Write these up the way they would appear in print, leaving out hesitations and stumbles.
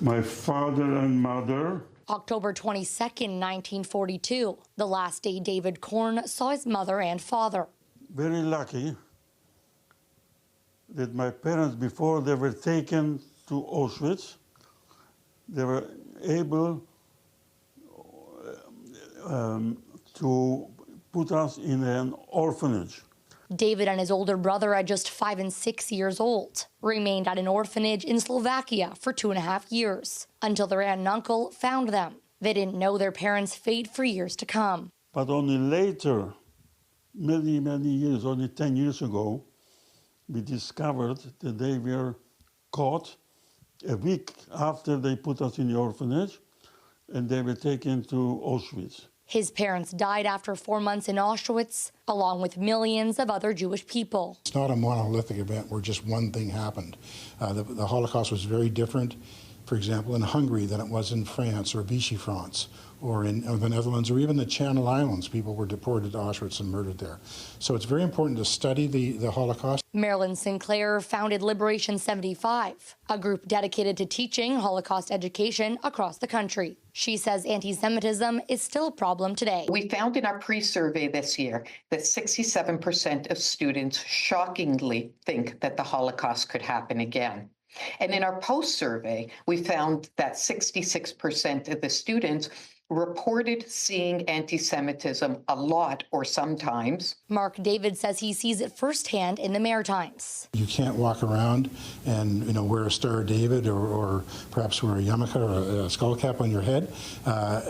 my father and mother. October 22nd, 1942, the last day David Korn saw his mother and father. Very lucky that my parents, before they were taken to Auschwitz, they were able to put us in an orphanage. David and his older brother, at just 5 and 6 years old, remained at an orphanage in Slovakia for 2.5 years until their aunt and uncle found them. They didn't know their parents' fate for years to come. But only later, many years, only 10 years ago, we discovered that they were caught a week after they put us in the orphanage, and they were taken to Auschwitz. His parents died after 4 months in Auschwitz, along with millions of other Jewish people. It's not a monolithic event where just one thing happened. The Holocaust was very different, for example, in Hungary than it was in France or Vichy France or in the Netherlands or even the Channel Islands. People were deported to Auschwitz and murdered there. So it's very important to study the Holocaust. Marilyn Sinclair founded Liberation 75, a group dedicated to teaching Holocaust education across the country. She says anti-Semitism is still a problem today. We found in our pre-survey this year that 67% of students shockingly think that the Holocaust could happen again. And in our post-survey, we found that 66% of the students reported seeing anti-Semitism a lot or sometimes. Mark David says he sees it firsthand in the Maritimes. You can't walk around and wear a Star of David or perhaps wear a yarmulke or a skull cap on your head.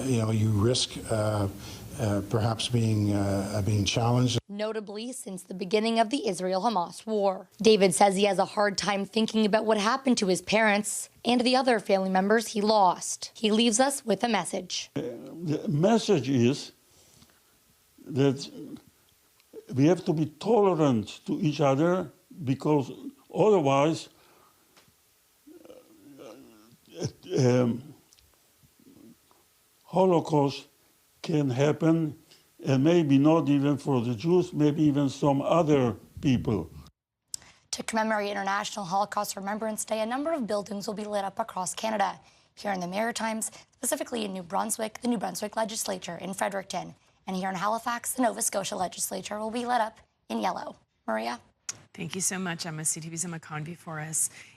You risk perhaps being challenged. Notably, since the beginning of the Israel-Hamas war. David says he has a hard time thinking about what happened to his parents and the other family members he lost. He leaves us with a message. The message is that we have to be tolerant to each other, because otherwise Holocaust can happen, and maybe not even for the Jews, maybe even some other people. To commemorate International Holocaust Remembrance Day, a number of buildings will be lit up across Canada. Here in the Maritimes, specifically in New Brunswick, the New Brunswick Legislature in Fredericton. And here in Halifax, the Nova Scotia Legislature will be lit up in yellow. Maria? Thank you so much, Emma. CTV's Emma Convey for us.